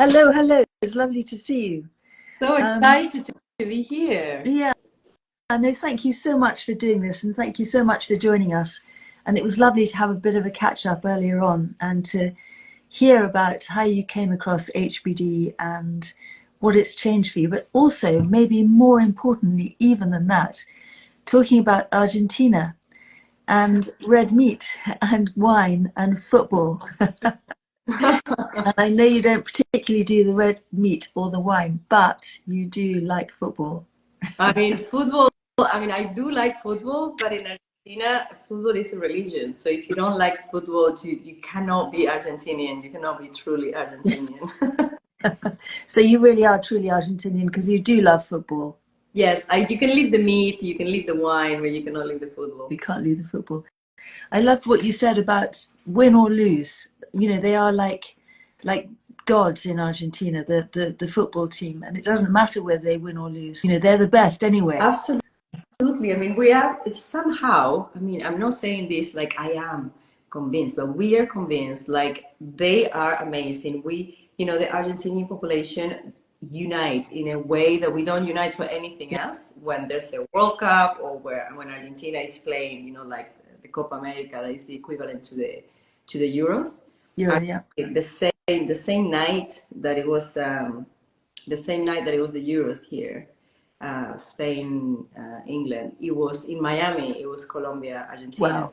Hello, hello. It's lovely to see you. So Um, excited to be here. yeah, no, thank you so much for doing this, and thank you so much for joining us. And it was lovely to have a bit of a catch up earlier on and to hear about how you came across HBD and what it's changed for you. But also, maybe more importantly, even than that, talking about Argentina and red meat and wine and football. And I know you don't particularly do the red meat or the wine, but you do like football. I mean, football, I do like football, but in Argentina, football is a religion. So if you don't like football, you cannot be Argentinian. You cannot be truly Argentinian. So you really are truly Argentinian because you do love football. Yes, you can leave the meat, you can leave the wine, but you cannot leave the football. You can't leave the football. I loved what you said about win or lose. You know, they are like gods in Argentina, the football team, and it doesn't matter whether they win or lose. You know, they're the best anyway. Absolutely. I mean, we are it's somehow, I'm not saying this like I am convinced, but we are convinced like they are amazing. The Argentinian population unite in a way that we don't unite for anything else when there's a World Cup or when Argentina is playing, like the Copa America, that is the equivalent to the Euros. Yeah. The same night that it was the Euros here, Spain, England. It was in Miami. It was Colombia, Argentina. Wow.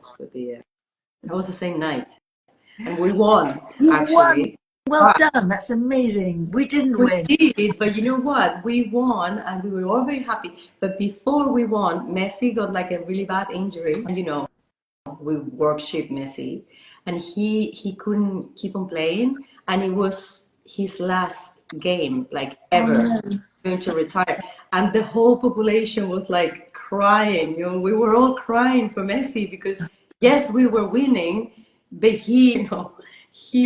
That was the same night, and we won You won. actually. Well done. That's amazing. We didn't We win. did, but you know what? We won, and we were all very happy. But before we won, Messi got like a really bad injury. We worship Messi, and he couldn't keep on playing, and it was his last game like ever. Oh, no. Going to retire, and the whole population was like crying. We were all crying for Messi because yes, we were winning, but he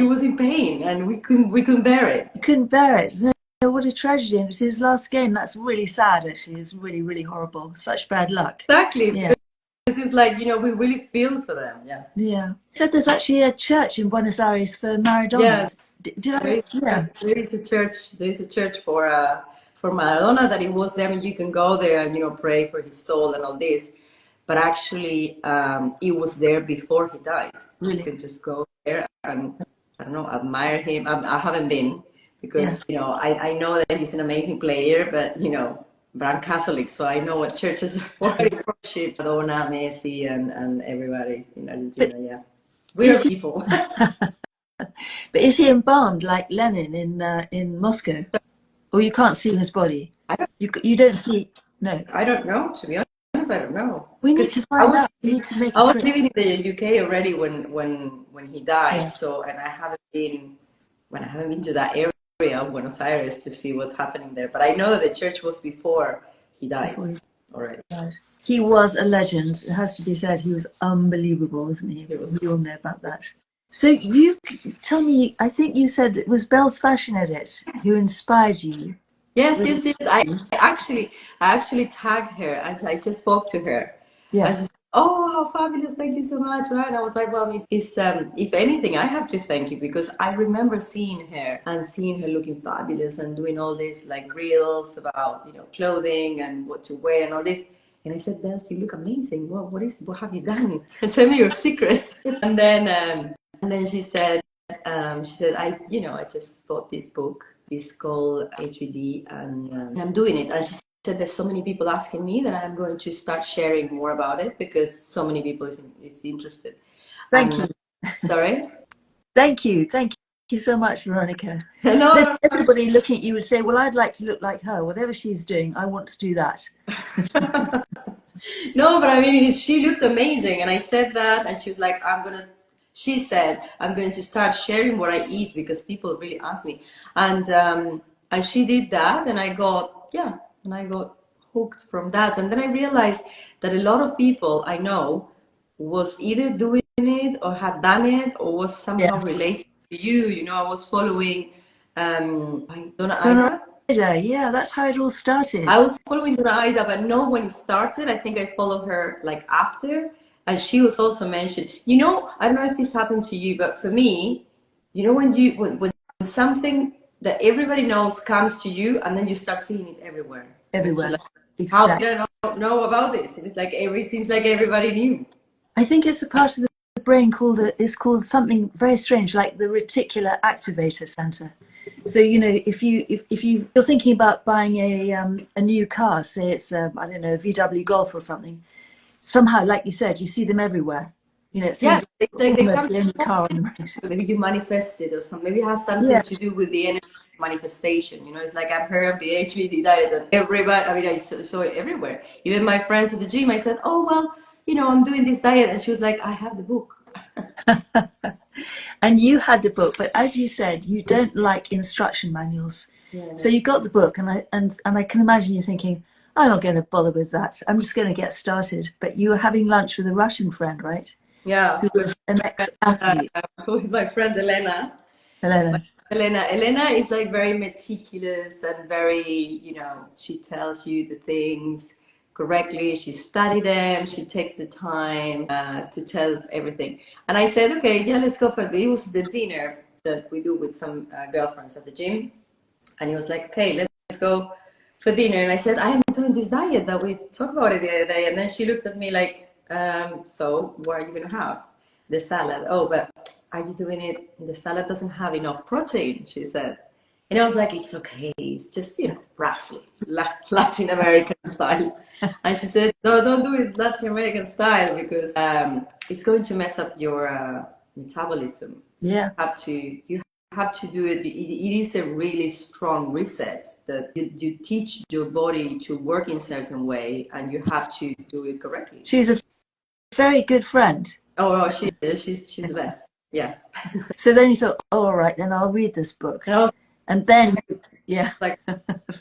was in pain, and we couldn't bear it. You couldn't bear it. No, what a tragedy. It was his last game. That's really sad, actually. It's really, really horrible. Such bad luck. Exactly. Yeah. This is like, we really feel for them. Yeah. Yeah. You said there's actually a church in Buenos Aires for Maradona. Yeah. Did I? Yeah. There is a church. There is a church for Maradona that it was there, and you can go there and pray for his soul and all this. But actually, it was there before he died. Really? You can just go there and I don't know, admire him. I haven't been because I know that he's an amazing player, but I'm Catholic, so I know what churches are for. Worship Maradona, Messi, and everybody in Argentina. Yeah, we are people. But is he embalmed like Lenin in Moscow, or you can't see his body? You don't see. No, I don't know. To be honest, I don't know. We need to find out. We need to make. I was living in the UK already when he died. Yeah. So, and I haven't been to that area of Buenos Aires to see what's happening there. But I know that the church was before he died already. He was a legend. It has to be said. He was unbelievable, wasn't he? We all know about that. So you tell me, I think you said it was Belle's Fashion Edit who inspired you. Yes. I actually tagged her and I just spoke to her. Yeah. I just, oh, fabulous! Thank you so much. Right? And I was like, well, if anything, I have to thank you because I remember seeing her looking fabulous and doing all this like reels about clothing and what to wear and all this. And I said, Belle, you look amazing. What have you done? Tell me your secret. And then she said, I just bought this book. It's called HBD, and I'm doing it. And she said, there's so many people asking me that I'm going to start sharing more about it because so many people is interested. Thank you. Sorry? Thank you so much, Veronica. No. Everybody looking at you would say, well, I'd like to look like her. Whatever she's doing, I want to do that. No, but she looked amazing. And I said that, and she was like, she said, I'm going to start sharing what I eat because people really ask me. And she did that, and I got hooked from that. And then I realized that a lot of people I know was either doing it or had done it or was somehow related to you. I was following Donna Ida. Yeah, that's how it all started. I was following Donna Ida, but not when it started. I think I followed her like after. And she was also mentioned. I don't know if this happened to you, but for me, when something that everybody knows comes to you, and then you start seeing it everywhere. Everywhere. Like, Exactly. how did I not know about this? It's like it seems like everybody knew. I think it's a part of the brain is called something very strange, like the reticular activator center. So if you're thinking about buying a new car, say it's I don't know, a VW Golf or something, somehow, like you said, you see them everywhere. It seems like they almost come the only car on the road. Maybe you manifest it or something. Maybe it has something to do with the energy manifestation. It's like I've heard of the HBD diet, and everybody, I mean, I saw it everywhere. Even my friends at the gym, I said, oh, well, I'm doing this diet. And she was like, I have the book. And you had the book, but as you said, you don't like instruction manuals. Yeah. So you got the book, and I can imagine you thinking, I'm not going to bother with that. I'm just going to get started. But you were having lunch with a Russian friend, right? Yeah. Who was an ex-athlete. With my friend Elena. Elena is like very meticulous and very, she tells you the things correctly. She studied them. She takes the time to tell everything. And I said, okay, yeah, let's go for it. It was the dinner that we do with some girlfriends at the gym. And he was like, okay, let's go for dinner. And I said, I am doing this diet that we talked about it the other day. And then she looked at me like, so what are you going to have? The salad. Oh, but are you doing it? The salad doesn't have enough protein, she said. And I was like, it's okay. It's just, roughly Latin American style. And she said, no, don't do it Latin American style because it's going to mess up your metabolism. Yeah. You have to do it. It is a really strong reset that you teach your body to work in a certain way, and you have to do it correctly. She's a very good friend. Oh, she is. She's the best. Yeah. So then you thought, oh, all right, then I'll read this book. And then, yeah. Like,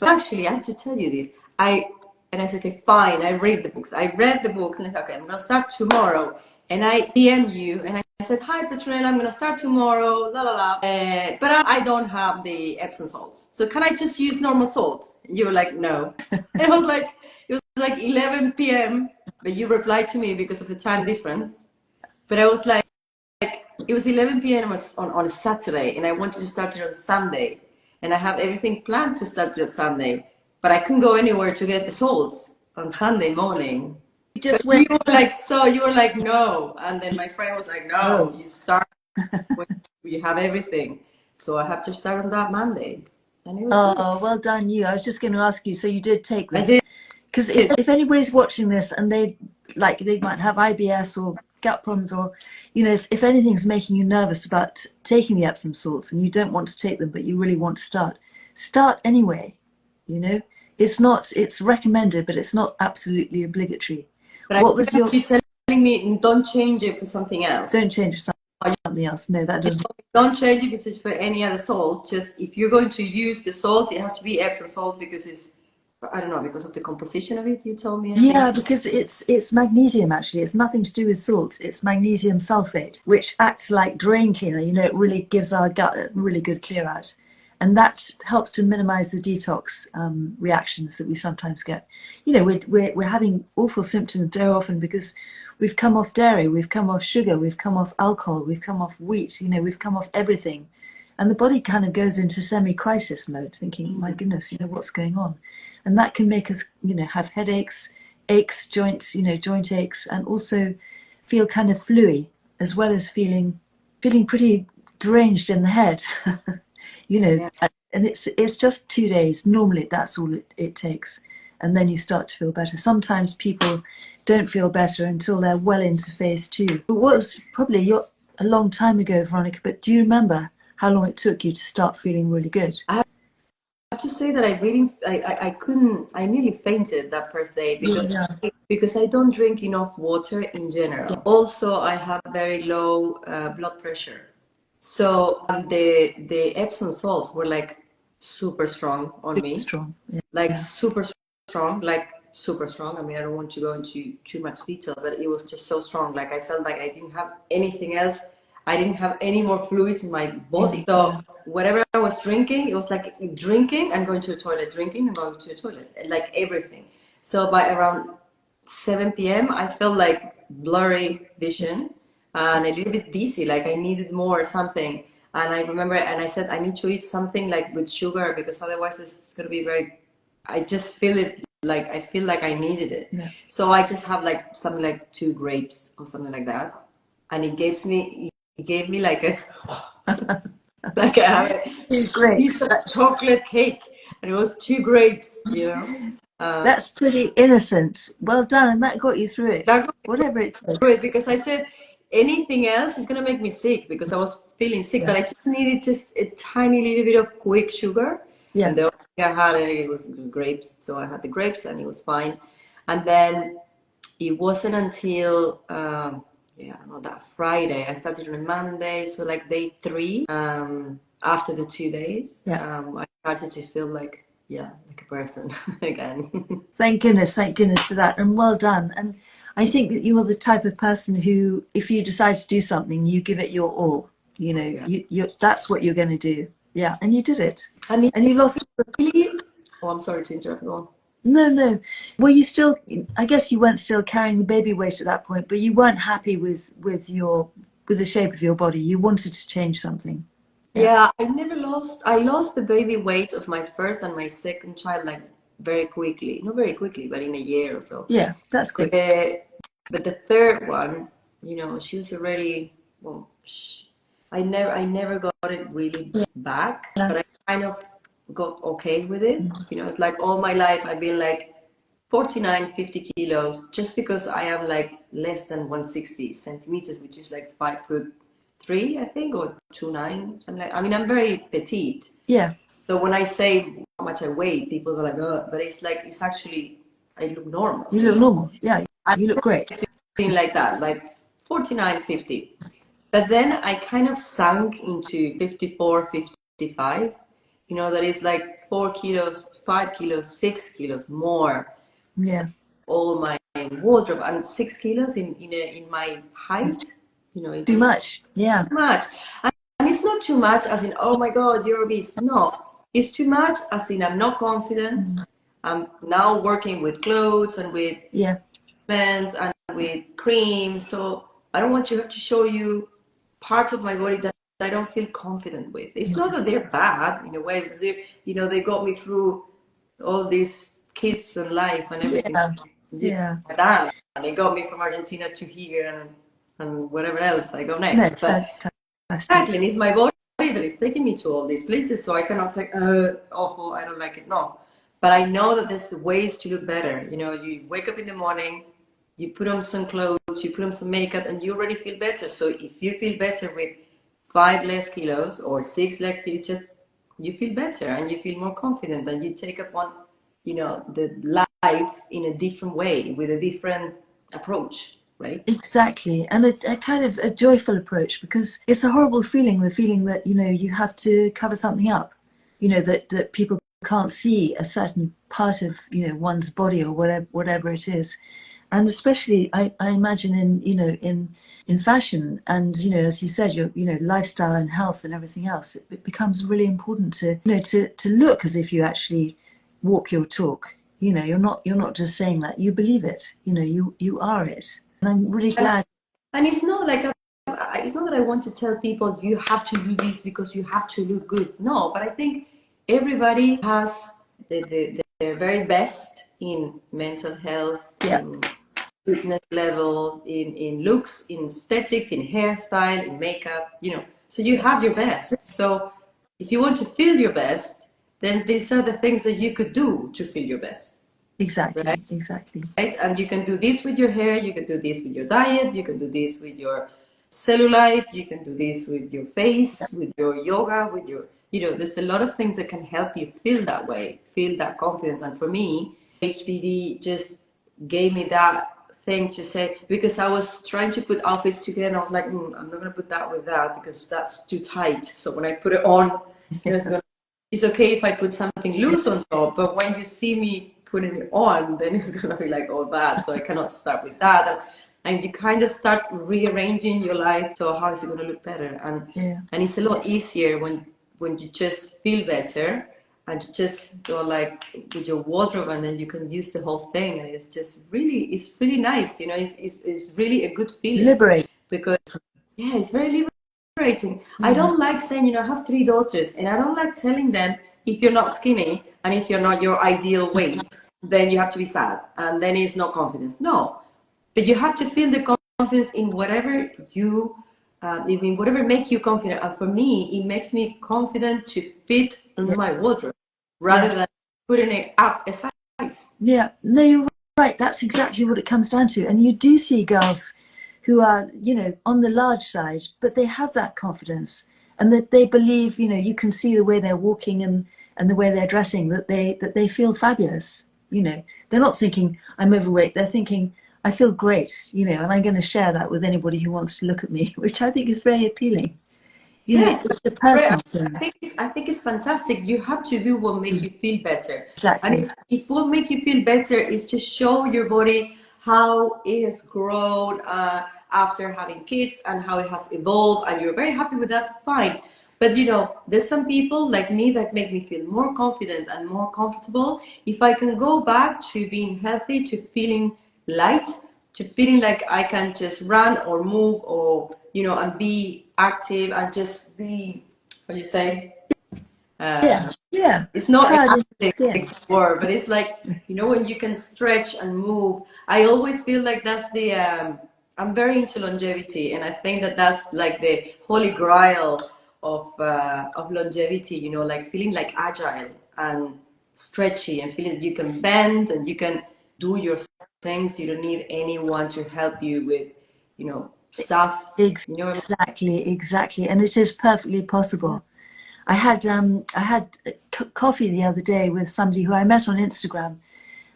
actually, I have to tell you this. I said, okay, fine. I read the books. I read the book, and I said, okay, I'm gonna start tomorrow. And I DM you, and I said, hi, Petronella, I'm gonna start tomorrow. La la la. But I don't have the Epsom salts, so can I just use normal salt? And you were like, no. And it was like 11 p.m. But you replied to me because of the time difference. But I was like, it was 11 p.m. on a Saturday, and I wanted to start it on Sunday. And I have everything planned to start it on Sunday, but I couldn't go anywhere to get the salts on Sunday morning. You were like, no. And then my friend was like, no, you start when you have everything. So I have to start on that Monday. And it was good. Well done you. I was just going to ask you, so you did take them? I did. Because if anybody's watching this and they might have IBS or gut problems, or if anything's making you nervous about taking the Epsom salts and you don't want to take them but you really want to start anyway. It's recommended, but it's not absolutely obligatory. But what was you telling me? Don't change it for something else. Don't change it for something else. No, that doesn't. Don't change it if it's for any other salt. Just if you're going to use the salt, it has to be Epsom salt because it's, I don't know, because of the composition of it, you told me. Yeah, because it's magnesium, actually. It's nothing to do with salt. It's magnesium sulfate, which acts like drain cleaner. It really gives our gut a really good clear out. And that helps to minimize the detox reactions that we sometimes get. We're having awful symptoms very often because we've come off dairy, we've come off sugar, we've come off alcohol, we've come off wheat, we've come off everything. And the body kind of goes into semi-crisis mode, thinking, my goodness, what's going on? And that can make us, have headaches, aches, joints, joint aches, and also feel kind of fluey, as well as feeling pretty deranged in the head. And it's just 2 days. Normally, that's all it takes. And then you start to feel better. Sometimes people don't feel better until they're well into phase 2. It was probably a long time ago, Veronica, but do you remember how long it took you to start feeling really good? I have to say that I nearly fainted that first day because I don't drink enough water in general. Yeah. Also, I have very low blood pressure. So the Epsom salts were like super strong on me. Strong. Yeah. Super strong, super strong. I mean, I don't want to go into too much detail, but it was just so strong. Like I felt like I didn't have anything else. I didn't have any more fluids in my body. So whatever I was drinking, it was like drinking and going to the toilet, drinking and going to the toilet, like everything. So by around 7 p.m., I felt like blurry vision and a little bit dizzy, like I needed more or something. And I remember, and I said, I need to eat something like with sugar because otherwise it's going to be very, I just feel it like, I feel like I needed it. Yeah. So I just have like something like 2 grapes or something like that. And it gave me like a, like a 2 piece grapes. of chocolate cake. And it was 2 grapes, you know. That's pretty innocent. Well done, and that got you through it. That got Whatever it through takes. it because I said anything else is going to make me sick because I was feeling sick, Yeah. but I just needed just a tiny little bit of quick sugar. Yeah. And the only thing I had it was grapes, so I had the grapes and it was fine. And then it wasn't until yeah, I don't know, that Friday. I started on a Monday, so like day 3. After the 2 days, Yeah. I started to feel like, yeah, like a person again. Thank goodness for that, and well done. And I think that you're the type of person who, if you decide to do something, you give it your all. You know, Yeah. you that's what you're going to do. Yeah, and you did it. I mean, And you lost. really, oh, I'm sorry to interrupt. Go on. No. Were you still? I guess you weren't still carrying the baby weight at that point, but you weren't happy with the shape of your body. You wanted to change something. Yeah, I never lost. I lost the baby weight of my first and my second child like very quickly. Not very quickly, but in a year or so. Yeah, that's quick. But the third one, you know, she was already. Well, I never got it really back, but I kind of got okay with it. You know, it's like all my life I've been like 49, 50 kilos just because I am like less than 160 centimeters, which is like 5'3", I think, or 2'9", something like. I mean, I'm very petite. Yeah. So when I say how much I weigh, people go like, "Oh," but it's like it's actually I look normal. You look normal. Yeah, you look great. Being like that, like 49, 50. But then I kind of sunk into 54, 55. You know, that is like 4 kilos, 5 kilos, 6 kilos more. Yeah. All my wardrobe and 6 kilos in my height. You know, Too much. Yeah. too much. And it's not too much as in, oh my God, you're obese. No, it's too much as in I'm not confident. I'm now working with clothes and with men's and with creams. So I don't want to have to show you parts of my body that I don't feel confident with. It's not that they're bad in a way because they, you know, they got me through all these kids and life and everything. Yeah. And they got me from Argentina to here and whatever else I go next. No, But exactly, it's my body that is taking me to all these places, so I cannot say, awful, I don't like it. No. But I know that there's ways to look better. You know, you wake up in the morning, you put on some clothes, you put on some makeup, and you already feel better. So if you feel better with 5 less kilos or 6 less kilos, you feel better and you feel more confident and you take up on, you know, the life in a different way with a different approach. Right? Exactly, and a kind of a joyful approach, because it's a horrible feeling, the feeling that, you know, you have to cover something up, you know, that people can't see a certain part of, you know, one's body or whatever it is. And especially I imagine in, you know, in fashion and, you know, as you said, your, you know, lifestyle and health and everything else, it becomes really important to, you know, to look as if you actually walk your talk. You know, you're not just saying that, you believe it, you know, you are it. And I'm really glad. And it's not like it's not that I want to tell people you have to do this because you have to look good. No, but I think everybody has their very best in mental health, in fitness levels, in looks, in aesthetics, in hairstyle, in makeup, you know. So you have your best. So if you want to feel your best, then these are the things that you could do to feel your best. Exactly, right? Exactly. Right? And you can do this with your hair, you can do this with your diet, you can do this with your cellulite, you can do this with your face, with your yoga, with your, you know, there's a lot of things that can help you feel that way, feel that confidence. And for me, HBD just gave me that thing to say, because I was trying to put outfits together and I was like, I'm not going to put that with that because that's too tight. So when I put it on, it's okay if I put something loose on top, but when you see me putting it on, then it's gonna be like all bad. So I cannot start with that. And you kind of start rearranging your life. So how is it gonna look better? And it's a lot easier when you just feel better and you just go like with your wardrobe, and then you can use the whole thing. And it's just really, it's really nice. You know, it's really a good feeling. Liberate. Because it's very I don't like saying, you know, I have 3 daughters, and I don't like telling them if you're not skinny and if you're not your ideal weight, then you have to be sad, and then it's not confidence. No, but you have to feel the confidence in whatever you, in whatever makes you confident. And for me, it makes me confident to fit in my wardrobe rather than putting it up a size. Yeah, no, you're right. That's exactly what it comes down to. And you do see girls who are, you know, on the large side, but they have that confidence, and that they believe, you know, you can see the way they're walking and the way they're dressing, that they feel fabulous. You know, they're not thinking I'm overweight. They're thinking I feel great, you know, and I'm going to share that with anybody who wants to look at me, which I think is very appealing. You know, Yes, it's the personal thing. I think it's fantastic. You have to do what make you feel better. And Exactly. if what make you feel better is to show your body how it has grown after having kids and how it has evolved, and you're very happy with that, fine. But you know, there's some people like me that make me feel more confident and more comfortable if I can go back to being healthy, to feeling light, to feeling like I can just run or move, or you know, and be active and just be, what do you say? Yeah. It's not an Proud in your active skin. word, but it's like, you know, when you can stretch and move. I always feel like that's the I'm very into longevity, and I think that that's like the holy grail of longevity. You know, like feeling like agile and stretchy, and feeling that you can bend and you can do your things. You don't need anyone to help you with, you know, stuff. You know what I Exactly. And it is perfectly possible. I had coffee the other day with somebody who I met on Instagram,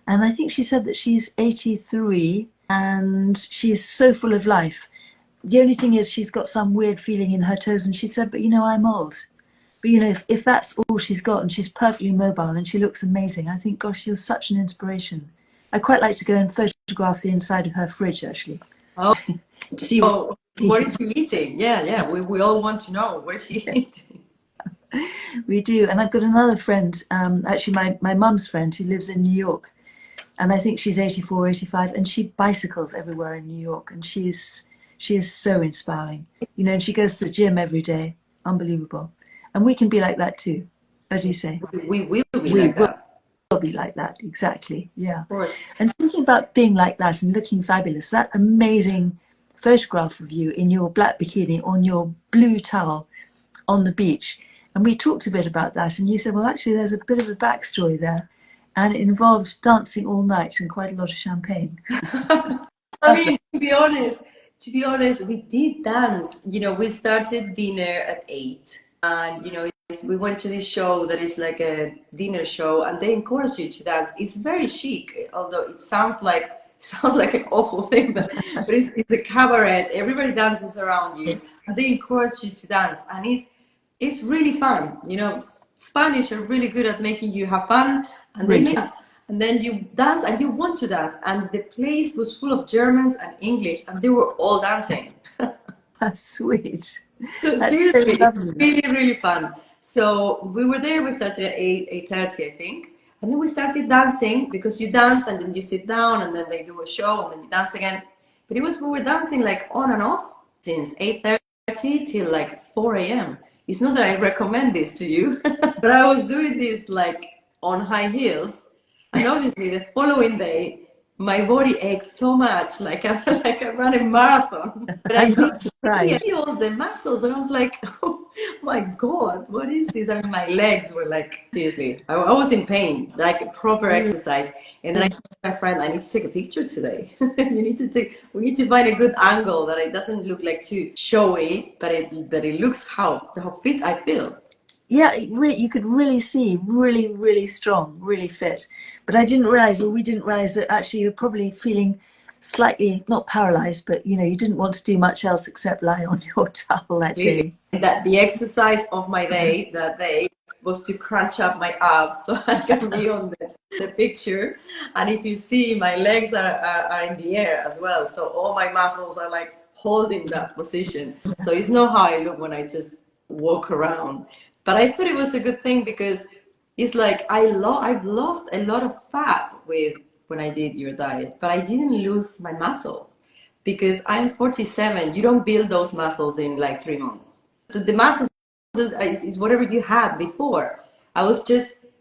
and I think she said that she's 83 and she's so full of life. The only thing is she's got some weird feeling in her toes, and she said, but you know, I'm old. But you know, if that's all she's got and she's perfectly mobile and she looks amazing, I think, gosh, she was such an inspiration. I quite like to go and photograph the inside of her fridge, actually, mean? to see what Oh, what is she eating? Yeah. We all want to know what is she eating. we do. And I've got another friend, actually my mum's friend who lives in New York. And I think she's 84, 85, and she bicycles everywhere in New York. And she is so inspiring. You know, and she goes to the gym every day. Unbelievable. And we can be like that too, as you say. We will be We like will that, be like that, exactly. Yeah. of course. And thinking about being like that and looking fabulous, that amazing photograph of you in your black bikini on your blue towel on the beach. And we talked a bit about that, and you said, well, actually, there's a bit of a backstory there, and it involved dancing all night and quite a lot of champagne. I mean, to be honest, we did dance. You know, we started dinner at 8, and you know, we went to this show that is like a dinner show, and they encourage you to dance. It's very chic, although it sounds like an awful thing, but it's a cabaret. Everybody dances around you, and they encourage you to dance, and it's really fun. You know, Spanish are really good at making you have fun, and they Really, make, and then you dance and you want to dance, and the place was full of Germans and English, and they were all dancing. that's sweet. So That's so seriously, it's lovely. really, really fun. So we were there, we started at 8:30, I think. And then we started dancing, because you dance and then you sit down and then they do a show and then you dance again. But we were dancing like on and off since 8:30 till like 4 a.m. It's not that I recommend this to you, but I was doing this like on high heels. And obviously the following day, my body ached so much, like like I ran a marathon. But I I'm could not surprised. see all the muscles, and I was like, oh my God, what is this? I mean, my legs were like, seriously, I was in pain, like proper exercise. And then I told my friend, I need to take a picture today. We need to find a good angle that it doesn't look like too showy, but that it looks how fit I feel. Yeah, you could really see, really, really strong, really fit. But I didn't realize, or we didn't realize, that actually you're probably feeling slightly, not paralyzed, but you know, you didn't want to do much else except lie on your towel that Clearly, day. that the exercise of my day that day was to crunch up my abs so I can be on the picture. And if you see, my legs are in the air as well, so all my muscles are like holding that position. So it's not how I look when I just walk around. But I thought it was a good thing, because it's like I've lost a lot of fat with when I did your diet, but I didn't lose my muscles, because I'm 47. You don't build those muscles in like 3 months. the muscles is whatever you had before.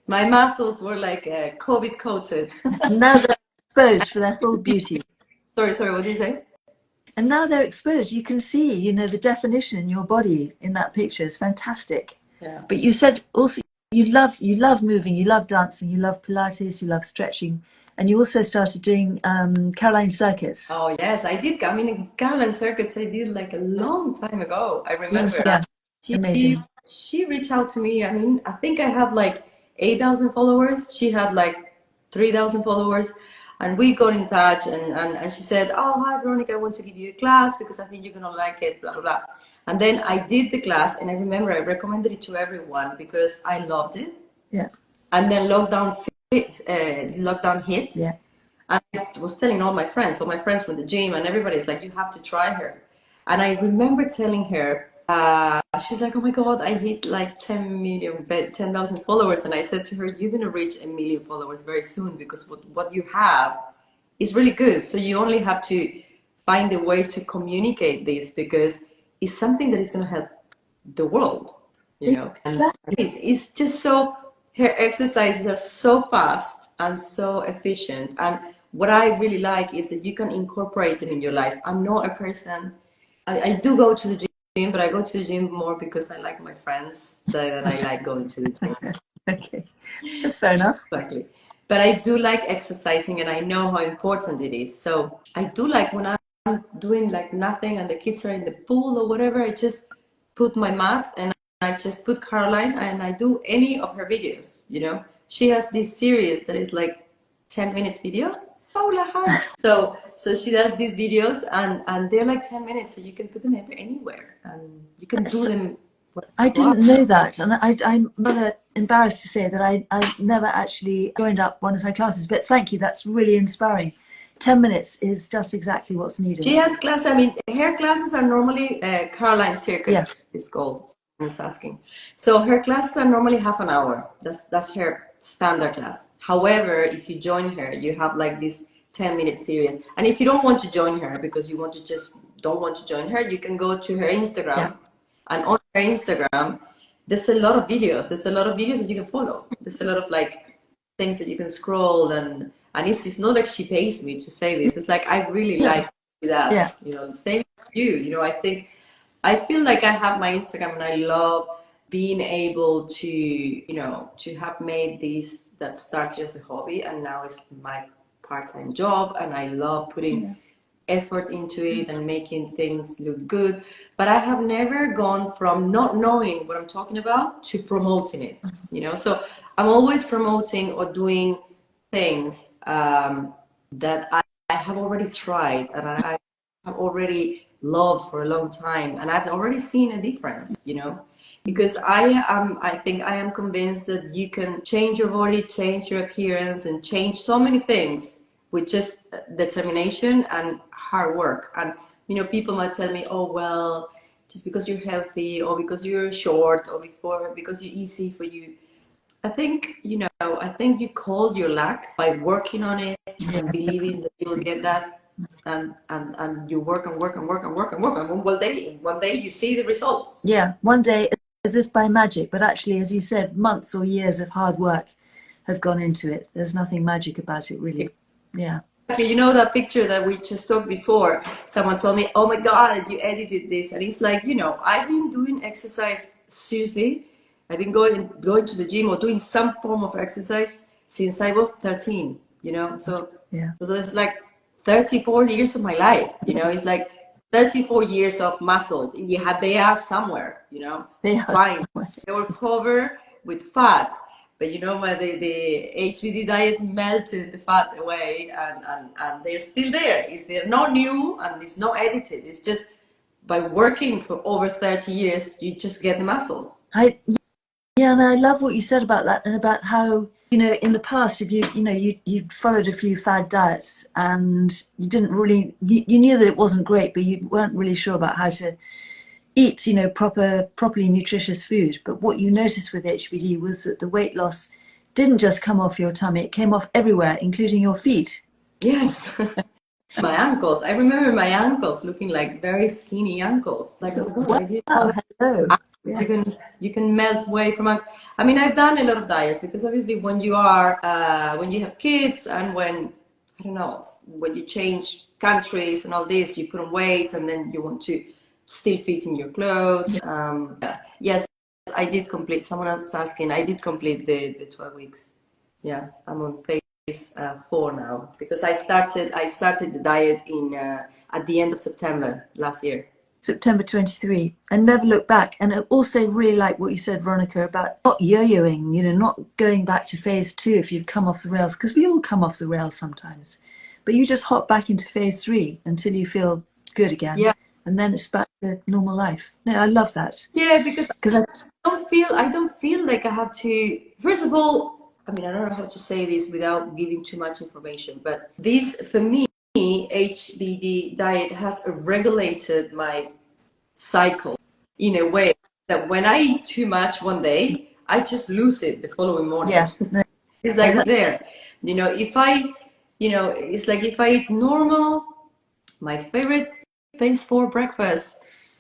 My muscles were like COVID coated. And now they're exposed for their full beauty. Sorry, what did you say? And now they're exposed. You can see, you know, the definition in your body in that picture is fantastic. Yeah. But you said also you love moving, you love dancing, you love Pilates, you love stretching, and you also started doing Caroline circuits. Oh yes, I did. I mean, Caroline circuits I did like a long time ago. I remember. Yeah, She, amazing. she reached out to me. I mean, I think I had like 8,000 followers. She had like 3,000 followers. And we got in touch, and she said, oh, hi, Veronica, I want to give you a class because I think you're going to like it, blah, blah, blah. And then I did the class, and I remember I recommended it to everyone because I loved it. Yeah. And then lockdown hit. Yeah. And I was telling all my friends from the gym, and everybody's like, you have to try her. And I remember telling her, she's like, oh my God, I hit like 10,000 followers. And I said to her, you're going to reach 1 million followers very soon because what you have is really good. So you only have to find a way to communicate this because it's something that is going to help the world, you know. Exactly. And it's just so, her exercises are so fast and so efficient. And what I really like is that you can incorporate them in your life. I'm not a person, I do go to the gym, but I go to the gym more because I like my friends than I like going to the gym. Okay, that's fair enough. Exactly. But I do like exercising, and I know how important it is. So I do like when I'm doing like nothing and the kids are in the pool or whatever, I just put my mat and I just put Caroline and I do any of her videos, you know. She has this series that is like 10 minutes video. So she does these videos and they're like 10 minutes, so you can put them anywhere and you can do them. I didn't know that, and I'm rather embarrassed to say that I never actually joined up one of her classes, but thank you, that's really inspiring. 10 minutes is just exactly what's needed. She has class, I mean, her classes are normally Caroline Circuits, it's called, someone's asking. So her classes are normally half an hour, that's her standard class. However, if you join her, you have like this 10-minute series. And if you don't want to join her because you want to just don't want to join her, you can go to her Instagram. Yeah. And on her Instagram, there's a lot of videos. There's a lot of videos that you can follow. There's a lot of like things that you can scroll and it's not like she pays me to say this. It's like I really like that. Yeah. You know, same with you. You know, I feel like I have my Instagram and I love being able to, you know, to have made this that started as a hobby and now it's my part-time job, and I love putting effort into it and making things look good. But I have never gone from not knowing what I'm talking about to promoting it, you know. So I'm always promoting or doing things that I have already tried and I have already loved for a long time, and I've already seen a difference, you know. Because I think I am convinced that you can change your body, change your appearance, and change so many things with just determination and hard work. And, you know, people might tell me, oh, well, just because you're healthy or because you're short or because you're easy for you. I think, you know, I think you call your luck by working on it and believing that you'll get that. And you work and work and work and work and work. And one day you see the results. Yeah, one day, as if by magic, but actually, as you said, months or years of hard work have gone into it. There's nothing magic about it, really. Yeah. You know that picture that we just talked before? Someone told me, oh my God, you edited this. And it's like, you know, I've been doing exercise seriously. I've been going to the gym or doing some form of exercise since I was 13, you know? So there's like 34 years of my life, you know? It's like 34 years of muscle. They are somewhere, you know? They are. Fine. They were covered with fat. But you know, the HBD diet melted the fat away and they're still there. They're not new and it's not edited. It's just by working for over 30 years, you just get the muscles. And I love what you said about that and about how, you know, in the past, if you followed a few fad diets and you didn't really, you knew that it wasn't great, but you weren't really sure about how to eat, you know, properly nutritious food. But what you noticed with HBD was that the weight loss didn't just come off your tummy, it came off everywhere, including your feet. Yes. My ankles. I remember my ankles looking like very skinny ankles. Like, oh God, I didn't know that. Hello. Yeah. You can melt away from. I mean, I've done a lot of diets because obviously when you are when you have kids and when I don't know when you change countries and all this, you put on weight and then you want to still fit in your clothes. Yes, I did complete. Someone else is asking. I did complete the 12 weeks. Yeah, I'm on phase 4 now because I started the diet in at the end of September last year. September 23, and never look back. And I also really like what you said, Veronica, about not yo-yoing, you know, not going back to phase 2 if you've come off the rails, because we all come off the rails sometimes. But you just hop back into phase 3 until you feel good again. Yeah. And then it's back to normal life. No, I love that. Yeah, because I don't feel like I have to. First of all, I mean, I don't know how to say this without giving too much information, but this for me, HBD diet has regulated my cycle in a way that when I eat too much one day, I just lose it the following morning. Yeah. No. It's like there, you know, if I, you know, it's like if I eat normal, my favorite phase 4 breakfast,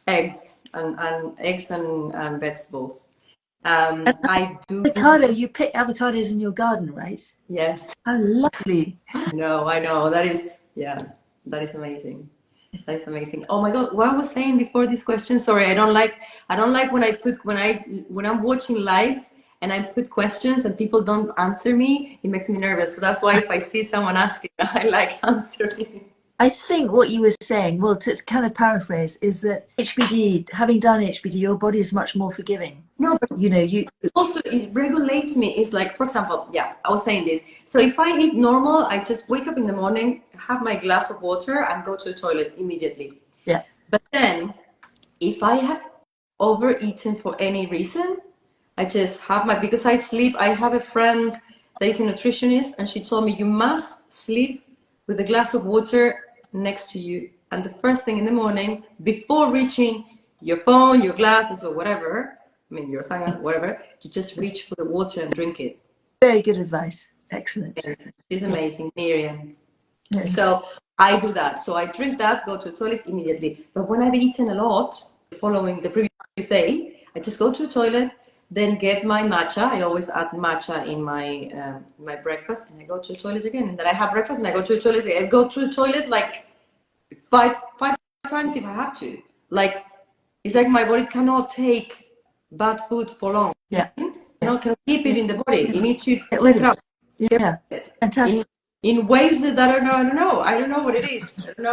eggs and eggs and vegetables. I do. Avocado, you pick avocados in your garden, right? Yes. How lovely. No, I know. That is, yeah, that is amazing. That is amazing. Oh my God, what I was saying before this question, sorry, I don't like when I'm watching lives and I put questions and people don't answer me, it makes me nervous. So that's why if I see someone asking, I like answering. I think what you were saying, well, to kind of paraphrase, is that HBD, having done HBD, your body is much more forgiving. No, but you know, you also it regulates me. It's like, for example, yeah, I was saying this. So if I eat normal, I just wake up in the morning, have my glass of water, and go to the toilet immediately. Yeah. But then, if I have overeaten for any reason, I just have because I sleep. I have a friend that is a nutritionist, and she told me you must sleep with a glass of water next to you, and the first thing in the morning, before reaching your phone, your glasses, or whatever, I mean your sunglasses, whatever, you just reach for the water and drink it. Very good advice. Excellent. She's amazing, Miriam. Yeah. So I do that. So I drink that, go to the toilet immediately. But when I've eaten a lot, following the previous day, I just go to the toilet, then get my matcha. I always add matcha in my my breakfast, and I go to the toilet again. And then I have breakfast, and I go to the toilet. I go to the toilet like five times if I have to. Like it's like my body cannot take bad food for long. Yeah. No, can keep it in the body. You need to Get take rid it of out. it. Yeah. Fantastic. In ways that I don't know. I don't know what it is. I don't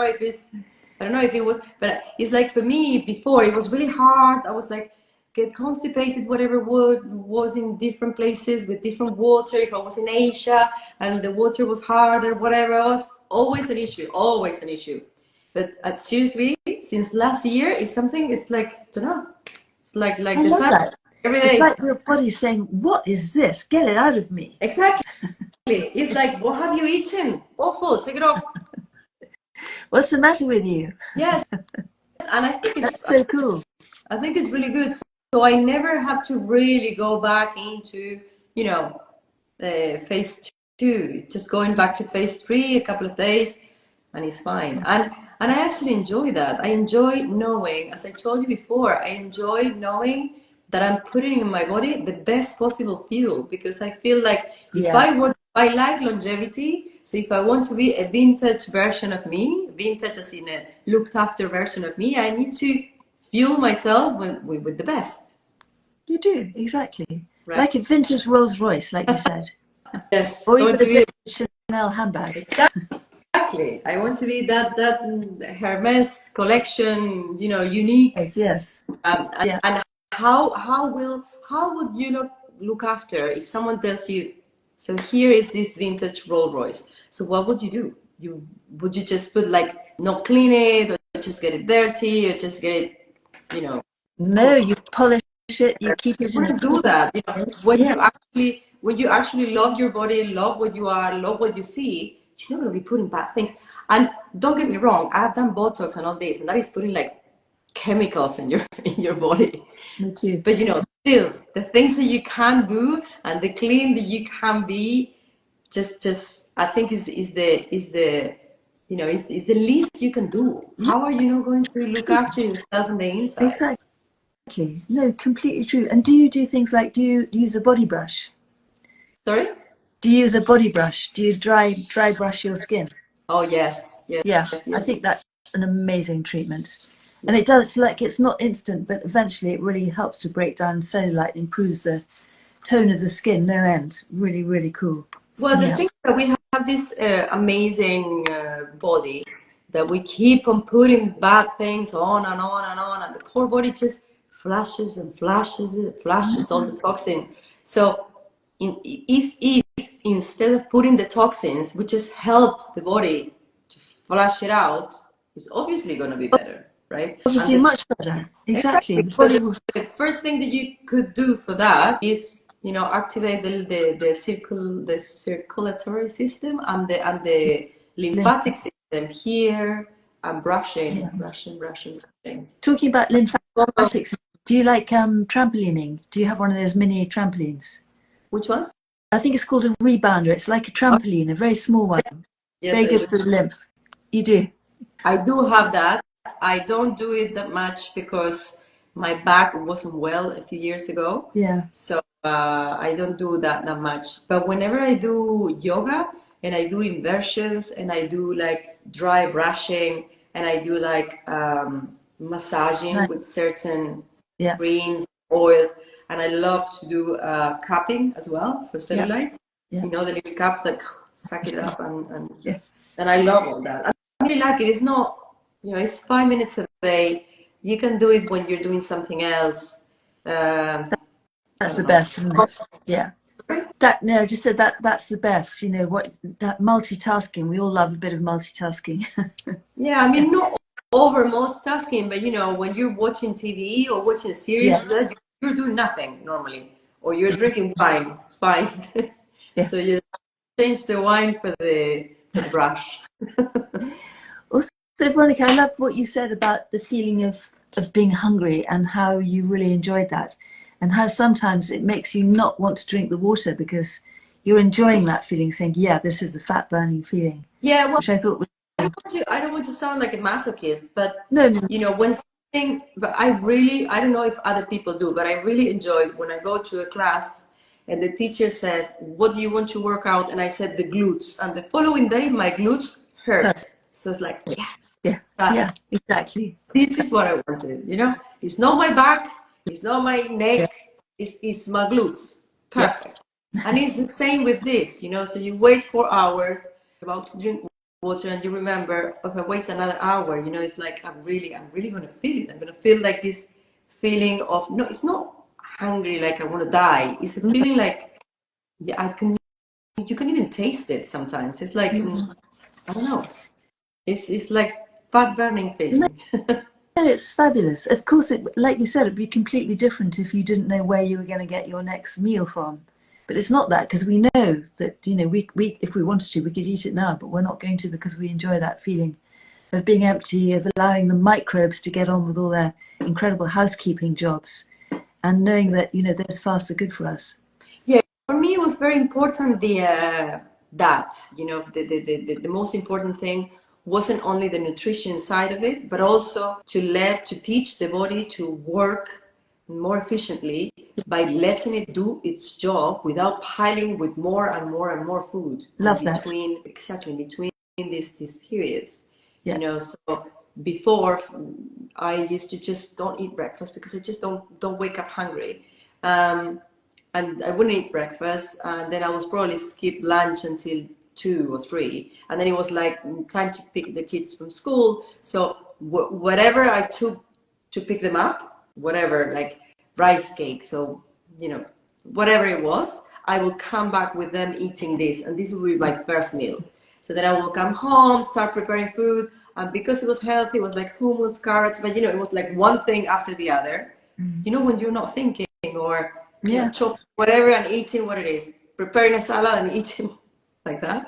know if it was, but it's like for me before it was really hard. I was like get constipated, whatever was in different places with different water. If I was in Asia and the water was hard or whatever, it was always an issue. But seriously, since last year, it's something. It's like I don't know. It's like I the love sun that. every It's day. like your body saying, "What is this? Get it out of me." Exactly. It's like, what have you eaten? Awful. Take it off. What's the matter with you? Yes. And I think That's so cool. I think it's really good. So I never have to really go back into, you know, phase 2. Just going back to phase 3 a couple of days, and it's fine. And I actually enjoy that. I enjoy knowing, as I told you before, I enjoy knowing that I'm putting in my body the best possible fuel, because I feel like if I like longevity, so if I want to be a vintage version of me, vintage as in a looked after version of me, I need to fuel myself with the best. You do, exactly. Right. Like a vintage Rolls Royce, like you said. Yes. Or even a vintage Chanel handbag. Exactly. I want to be that Hermes collection, you know, unique. Yes. And how would you look after if someone tells you, so here is this vintage Rolls Royce. So what would you do? Would you just put like not clean it, or just get it dirty, or just get it, you know? No, you polish it, you keep it. You wouldn't do that. You know, when you actually love your body, love what you are, love what you see, you're not going to be putting bad things. And don't get me wrong, I've done Botox and all this, and that is putting like chemicals in your body. Me too. But you know, still the things that you can do and the clean that you can be, just I think is the you know, it's the least you can do. How are you not going to look after yourself on the inside? Exactly. No, completely true. And do you do things like, do you use a body brush? Sorry? Do you use a body brush? Do you dry brush your skin? Oh, yes, yes, Yeah, I yes. think that's an amazing treatment. And it does, like, it's not instant, but eventually it really helps to break down cellulite, improves the tone of the skin, no end. Really, really cool. Well, the Yeah. thing is that we have this amazing body that we keep on putting bad things on and on and on, and the poor body just flashes and flashes it, flashes all the toxin. So, if instead of putting the toxins, we just help the body to flush it out, it's obviously going to be better, right? And Obviously, much better. Exactly. exactly. The So body will. the first thing that you could do for that is, you know, activate the circulatory system and the lymphatic system here, and brushing, Yeah. brushing. Talking about lymphatics, do you like trampolining? Do you have one of those mini trampolines? Which ones? I think it's called a rebounder. It's like a Oh, trampoline, a very small one. yes, Very I good do. for the lymph. You do? I do have that. I don't do it that much because my back wasn't well a few years ago. Yeah. So I don't do that much. But whenever I do yoga and I do inversions and I do like dry brushing and I do like massaging Nice. with certain Yeah. creams, oils, and I love to do cupping as well for Yeah. cellulite. Yeah. You know, the little cups that suck it up Yeah. and I love all that. I really like it. It's not, you know, it's 5 minutes a day. You can do it when you're doing something else. I That's don't the know. best, isn't it? Yeah. That no, I just said that's the best. You know what? That multitasking. We all love a bit of multitasking. Yeah, I Yeah. mean, not over multitasking, but you know, when you're watching TV or watching a series, Yeah. you're doing nothing normally, or you're drinking wine, fine. Yeah. So you change the wine for the brush. Also, Veronica, I love what you said about the feeling of being hungry and how you really enjoyed that, and how sometimes it makes you not want to drink the water because you're enjoying that feeling, saying, "Yeah, this is the fat burning feeling," Yeah, well, which I thought was I don't want to sound like a masochist, but no, no, you know, when something, but I don't know if other people do, but I really enjoy when I go to a class and the teacher says, "What do you want to work out?" And I said the glutes, and the following day my glutes hurt. So it's like, yeah, yeah, yeah, exactly. this is what I wanted, you know? It's not my back, it's not my Yeah, neck, it's my glutes. yeah, Perfect. And it's the same with this, you know? So you wait 4 hours, about to drink water, and you remember, if I wait another hour, you know, it's like, I'm really going to feel it. I'm going to feel like this feeling of, no, it's not hungry like I want to die. It's a feeling like, yeah, you can even taste it sometimes. It's like, I don't know. It's like fat burning no, feeling. it's fabulous. Of course, it, like you said, it'd be completely different if you didn't know where you were going to get your next meal from. But it's not that, because we know that, you know, we if we wanted to, we could eat it now, but we're not going to, because we enjoy that feeling of being empty, of allowing the microbes to get on with all their incredible housekeeping jobs, and knowing that, you know, those fasts are good for us. Yeah, for me it was very important that, you know, the most important thing wasn't only the nutrition side of it, but also to teach the body to work more efficiently by letting it do its job without piling with more and more and more food in Love that. between, exactly in between these periods. You Yeah. know, so before I used to just don't eat breakfast because I just don't wake up hungry. And I wouldn't eat breakfast, and then I was probably skip lunch until 2 or 3, and then it was like time to pick the kids from school. So whatever I took to pick them up, whatever, like rice cake, so you know, whatever it was, I will come back with them eating this, and this will be my first meal. So then I will come home, start preparing food, and because it was healthy, it was like hummus, carrots, but you know, it was like one thing after the other. You know, when you're not thinking, or you know, Yeah. chop whatever and eating what it is, preparing a salad and eating like that.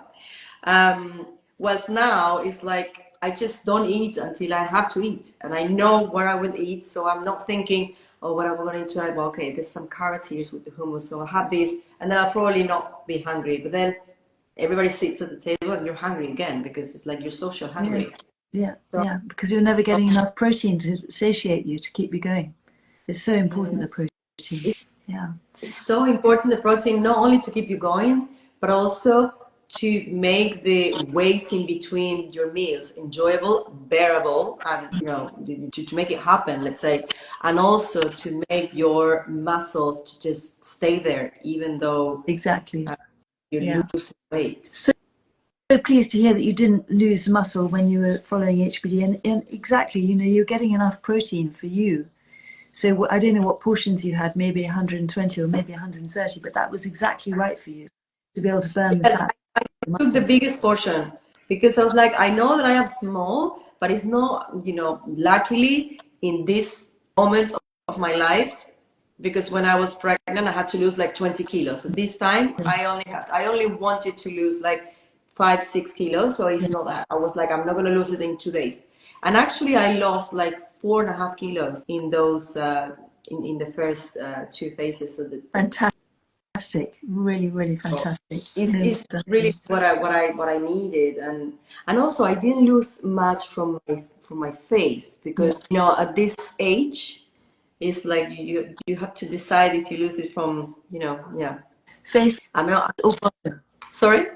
Whilst now it's like I just don't eat until I have to eat, and I know where I will eat, so I'm not thinking, oh, what am I going to eat? Well, okay, there's some carrots here with the hummus, so I'll have this, and then I'll probably not be hungry. But then everybody sits at the table and you're hungry again because it's like you're social hungry. Yeah, because you're never getting enough protein to satiate you, to keep you going. It's so important, the protein. Yeah. It's so important, the protein, not only to keep you going, but also to make the wait in between your meals enjoyable, bearable, and to make it happen, let's say, and also to make your muscles to just stay there, even though Exactly. you lose weight. So pleased to hear that you didn't lose muscle when you were following HBD, and exactly, you're getting enough protein for you. So I don't know what portions you had, maybe 120 or maybe 130, but that was exactly right for you to be able to burn the fat. I took the biggest portion because I was like, I know that I am small, but it's not, luckily in this moment of my life, because when I was pregnant, I had to lose like 20 kilos. So this time I only wanted to lose like 5-6 kilos. So it's not that I was like, I'm not going to lose it in 2 days. And actually I lost like 4.5 kilos in those, in the first 2 phases of the. Fantastic, really, really fantastic. It's really what I needed, and also I didn't lose much from my face because at this age, it's like you have to decide if you lose it from face. I'm not. Or bottom. Sorry.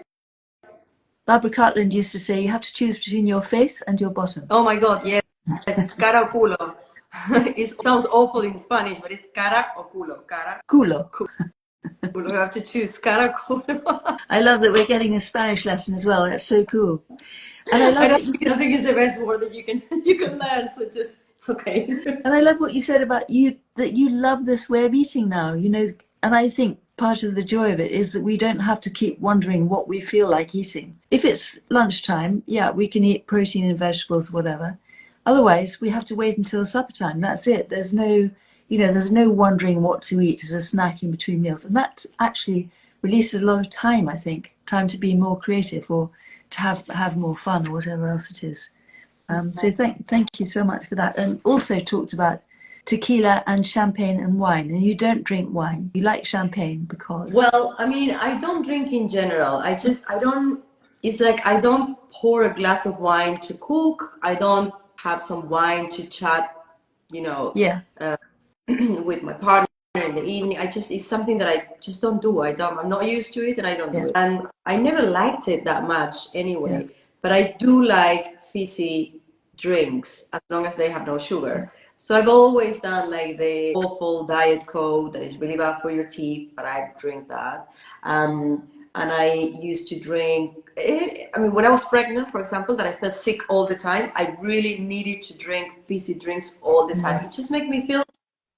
Barbara Cartland used to say you have to choose between your face and your bottom. Oh my God, yes, cara o culo. It sounds awful in Spanish, but it's cara o culo. Cara. Culo. You have to choose cara culo. I love that we're getting a Spanish lesson as well. That's so cool. And I think it's the best word that you can learn. So just it's okay. And I love what you said about that you love this way of eating now. And I think part of the joy of it is that we don't have to keep wondering what we feel like eating. If it's lunchtime, yeah, we can eat protein and vegetables, whatever. Otherwise, we have to wait until supper time. That's it. There's no wondering what to eat as a snack in between meals. And that actually releases a lot of time, I think, time to be more creative or to have more fun or whatever else it is. So thank you so much for that. And also talked about tequila and champagne and wine. And you don't drink wine. You like champagne because... Well, I mean, I don't drink in general. It's like I don't pour a glass of wine to cook. I don't have some wine to chat, with my partner in the evening. It's something that I just don't do. I'm not used to it, and I don't do it. And I never liked it that much anyway. Yeah. But I do like fizzy drinks as long as they have no sugar. So I've always done like the awful Diet Coke that is really bad for your teeth, but I drink that. And I used to drink, when I was pregnant, for example, that I felt sick all the time, I really needed to drink fizzy drinks all the time. It just made me feel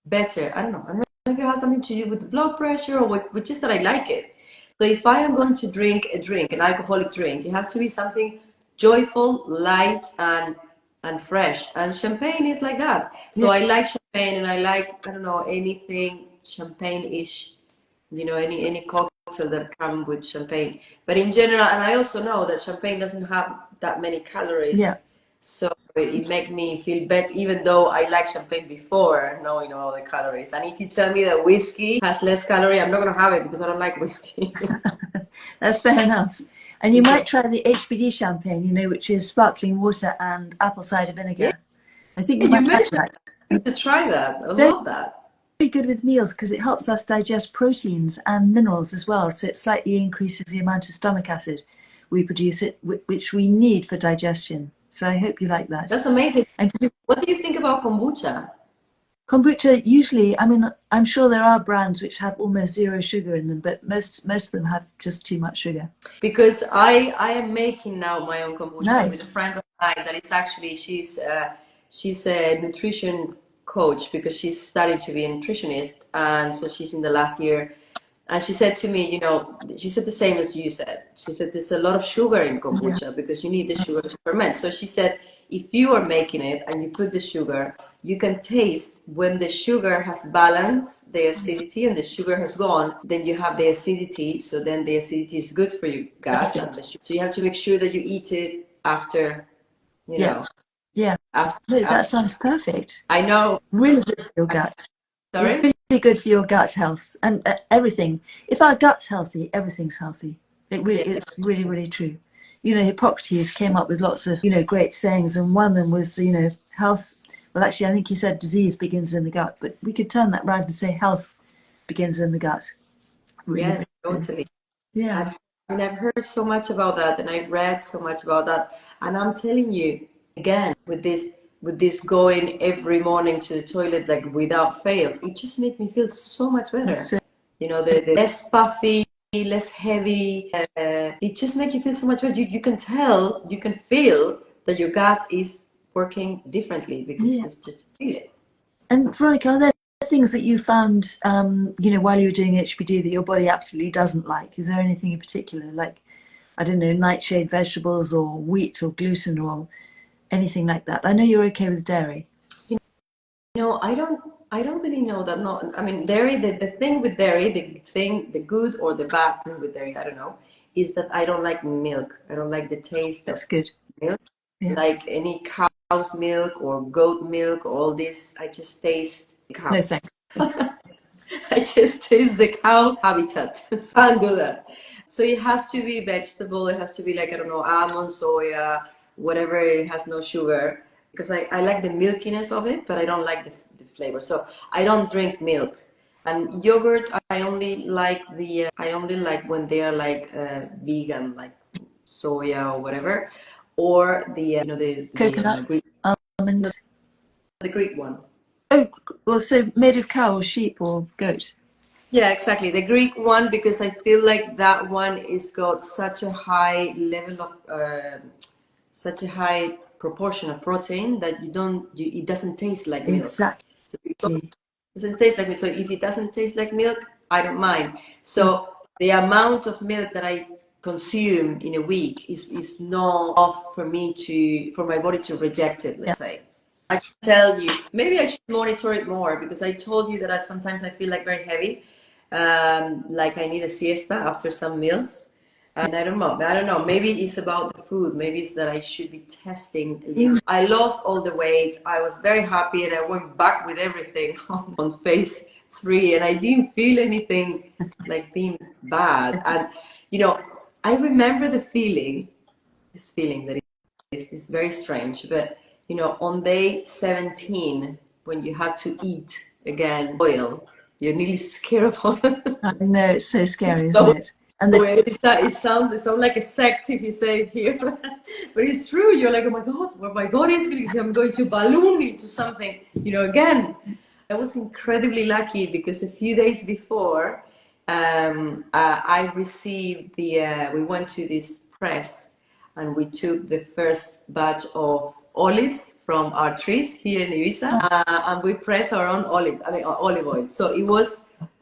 better. I don't know if it has something to do with the blood pressure or with just that I like it. So if I am going to drink an alcoholic drink, it has to be something joyful, light, and fresh. And champagne is like that. So I like champagne, and I like, anything champagne-ish, any cocktail that comes with champagne. But in general, and I also know that champagne doesn't have that many calories. Yeah. So it makes me feel better, even though I like champagne before knowing all the calories. And if you tell me that whiskey has less calorie, I'm not going to have it because I don't like whiskey. That's fair enough. And you might try the HBD champagne, which is sparkling water and apple cider vinegar. Yeah. I think you might try that. I need to try that. I love that. Very good with meals because it helps us digest proteins and minerals as well. So it slightly increases the amount of stomach acid we produce, which we need for digestion. So I hope you like that. That's amazing. And what do you think about kombucha? Kombucha, usually, I'm sure there are brands which have almost zero sugar in them, but most of them have just too much sugar. Because I am making now my own kombucha with a friend of mine that is actually, she's a nutrition coach because she's studying to be a nutritionist, and so she's in the last year. And she said to me, she said the same as you said. She said there's a lot of sugar in kombucha because you need the sugar to ferment. So she said, if you are making it and you put the sugar, you can taste when the sugar has balanced the acidity and the sugar has gone, then you have the acidity. So then the acidity is good for your gut. So you have to make sure that you eat it after, Yeah. That sounds perfect. I know. Really good for your gut. Sorry? Really good for your gut health and everything. If our gut's healthy, everything's healthy. It's really, really true. You know, Hippocrates came up with lots of, great sayings, and one of them was, health. Well, actually, I think he said disease begins in the gut, but we could turn that round and say health begins in the gut. Really, Yes, really. totally. Yeah. I've heard so much about that, and I read so much about that. And I'm telling you, again, with this going every morning to the toilet like without fail, it just made me feel so much better. So, The less puffy, less heavy. It just makes you feel so much better. You can tell, you can feel that your gut is working differently because yeah. it's just feel it. And Veronica, are there things that you found, while you were doing HPD that your body absolutely doesn't like? Is there anything in particular, like, I don't know, nightshade vegetables or wheat or gluten or anything like that? I know you're okay with dairy. I don't really know that. No, I mean, dairy, the thing with dairy, the good or the bad thing with dairy, I don't know, is that I don't like milk. I don't like the taste of That's good. milk. Yeah. Like any cow's milk or goat milk, all this, I just taste the cow. No thanks. I just taste the cow habitat. So I can't do that. So it has to be vegetable. It has to be like, I don't know, almond, soya, whatever. It has no sugar because I like the milkiness of it, but I don't like the flavor. So I don't drink milk. And yogurt, I only like when they are like vegan, like soya or whatever, or Coconut, Greek, almond. the Greek one. Oh, well, so made of cow or sheep or goat? Yeah, exactly. The Greek one, because I feel like that one is got such a high level of, such a high proportion of protein that it doesn't taste like milk. Exactly. So it doesn't taste like milk. So if it doesn't taste like milk, I don't mind. So the amount of milk that I consume in a week is not enough for my body to reject it, let's say. I can tell you, maybe I should monitor it more because I told you that sometimes I feel like very heavy, like I need a siesta after some meals. And I don't know. Maybe it's about the food. Maybe it's that I should be testing a little. I lost all the weight. I was very happy, and I went back with everything on phase 3, and I didn't feel anything like being bad. And I remember this feeling that is very strange, but on day 17, when you have to eat again oil, you're nearly scared of it. I know, it's so scary, So isn't it? And it sounds like a sect if you say it here, but it's true. You're like, oh my God, what my body is going to do? I'm going to balloon into something, again. I was incredibly lucky because a few days before, I received we went to this press and we took the first batch of olives from our trees here in Ibiza, and we pressed our own olive oil. So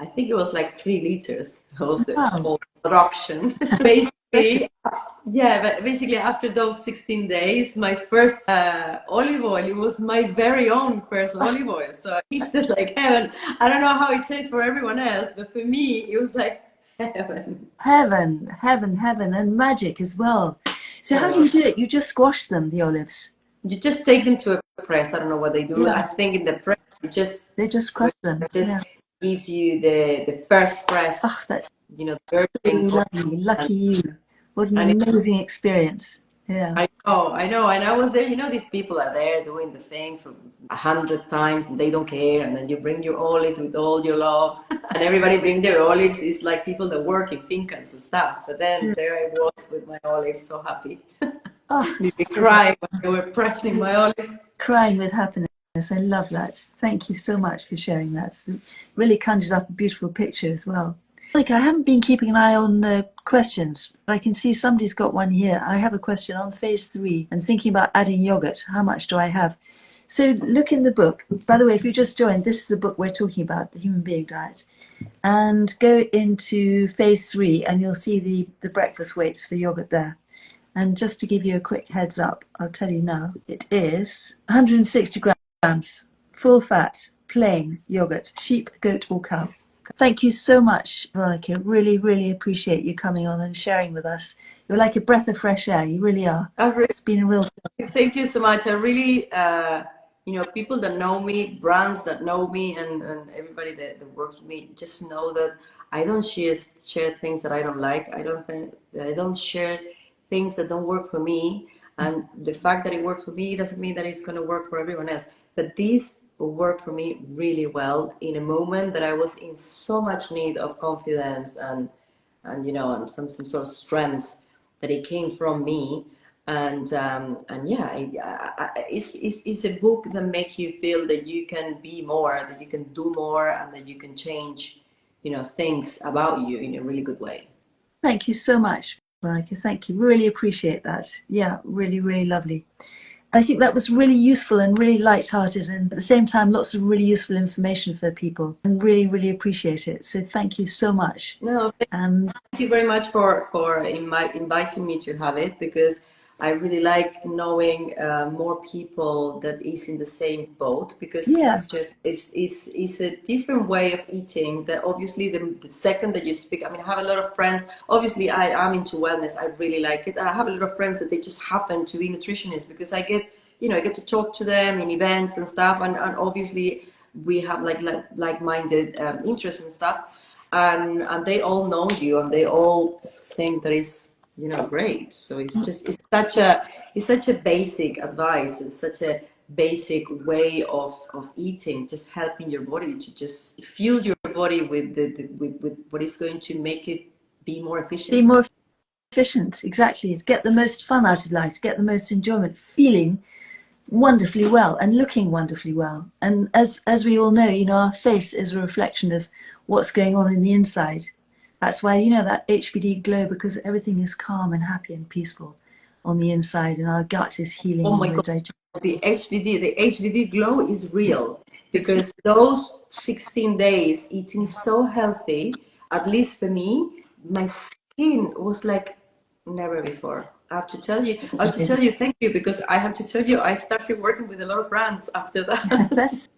I think it was like 3 liters. That was the whole production. Basically, yeah, but basically after those 16 days, my first olive oil, it was my very own first olive oil. So it tasted like heaven. I don't know how it tastes for everyone else, but for me, it was like heaven. Heaven, heaven, heaven, and magic as well. So how do you do it? You just squash them, the olives? You just take them to a press. I don't know what they do. I think in the press, they just crush them. Gives you the first press. Oh, that's so lovely. Lucky you. What an amazing experience. Yeah. I know. And I was there. These people are there doing the thing for 100 times and they don't care. And then you bring your olives with all your love. And everybody bring their olives. It's like people that work in fincas and stuff. But then there I was with my olives, so happy. Oh, crying when they were pressing my olives. Crying with happiness. I love that. Thank you so much for sharing that. It really conjures up a beautiful picture as well. Monica, I haven't been keeping an eye on the questions, but I can see somebody's got one here. I have a question on phase 3 and thinking about adding yogurt. How much do I have? So look in the book. By the way, if you just joined, this is the book we're talking about, The Human Being Diet. And go into phase 3 and you'll see the breakfast weights for yogurt there. And just to give you a quick heads up, I'll tell you now, it is 160 grams, full fat, plain yogurt, sheep, goat or cow. Thank you so much, Veronica. Really, really appreciate you coming on and sharing with us. You're like a breath of fresh air. You really are. It's been a real... Thank you so much. I really, people that know me, brands that know me, and everybody that works with me just know that I don't share things that I don't like. I don't share things that don't work for me. And the fact that it works for me doesn't mean that it's going to work for everyone else. But this worked for me really well in a moment that I was in so much need of confidence and you know, and some sort of strength that it came from me. And yeah, it's a book that makes you feel that you can be more, that you can do more, and that you can change, you know, things about you in a really good way. Thank you so much, Veronica. Thank you. Really appreciate that. Yeah, really, really lovely. I think that was really useful and really light-hearted, and at the same time, lots of really useful information for people, and really, really appreciate it. So thank you so much. No, And thank you very much for inviting me to have it, because I really like knowing more people that is in the same boat, because yeah, it's a different way of eating. That obviously the second that you speak, I mean, I have a lot of friends. Obviously, I am into wellness. I really like it. I have a lot of friends that they just happen to be nutritionists, because I get, you know, I get to talk to them in events and stuff, and obviously we have like-minded interests and stuff. And they all know you, and they all think that it's, you know, great. So it's such a basic advice, and such a basic way of eating, just helping your body to just fuel your body with with what is going to make it be more efficient. be more efficient. Exactly. Get the most fun out of life. Get the most enjoyment. Feeling wonderfully well and looking wonderfully well. And as we all know, you know, our face is a reflection of what's going on in the inside. That's why, you know, that HBD glow, because everything is calm and happy and peaceful on the inside, and our gut is healing. Oh my God, the HBD glow is real, because those 16 days eating so healthy, at least for me, my skin was like never before. I have to tell you, thank you, because I have to tell you, I started working with a lot of brands after that. That's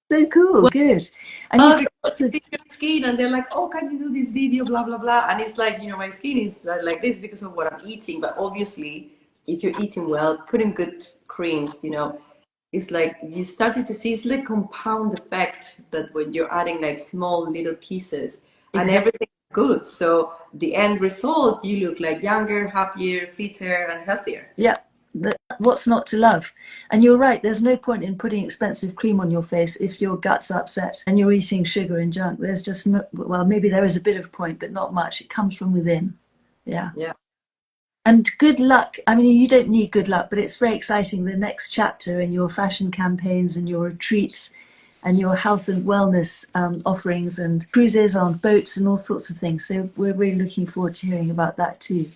so cool. Well, good. And well, you because they see your skin and they're like, oh, can you do this video, blah blah blah. And it's like, you know, my skin is like this because of what I'm eating. But obviously, if you're eating well, putting good creams, you know, it's like you started to see, it's like compound effect, that when you're adding like small little pieces and everything is good, so the end result, you look like younger, happier, fitter, and healthier. yeah, what's not to love? And you're right, there's no point in putting expensive cream on your face if your gut's upset and you're eating sugar and junk. There's just no, well, maybe there is a bit of point, but not much. It comes from within. Yeah. And good luck. I mean, you don't need good luck, but it's very exciting, the next chapter in your fashion campaigns and your retreats and your health and wellness offerings and cruises on boats and all sorts of things. So we're really looking forward to hearing about that too.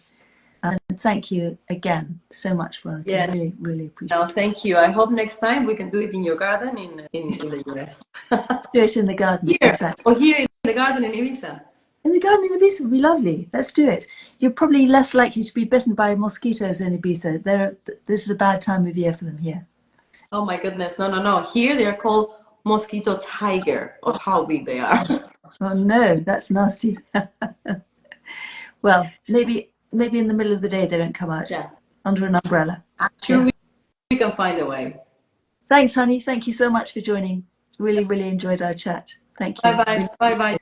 And thank you again so much, Veronica. Yeah. Really, really appreciate No, it. thank you. I hope next time we can do it in your garden in the US. Do it in the garden. Here, Exactly. or here in the garden in Ibiza. In the garden in Ibiza would be lovely. Let's do it. You're probably less likely to be bitten by mosquitoes in Ibiza. This is a bad time of year for them here. Oh my goodness. No. Here they are called mosquito tiger, or how big they are. Oh no, that's nasty. Well, maybe in the middle of the day they don't come out. Yeah. Under an umbrella. I'm sure we can find a way. Thanks, honey. Thank you so much for joining. Really, really enjoyed our chat. Thank you. Bye bye. Bye bye.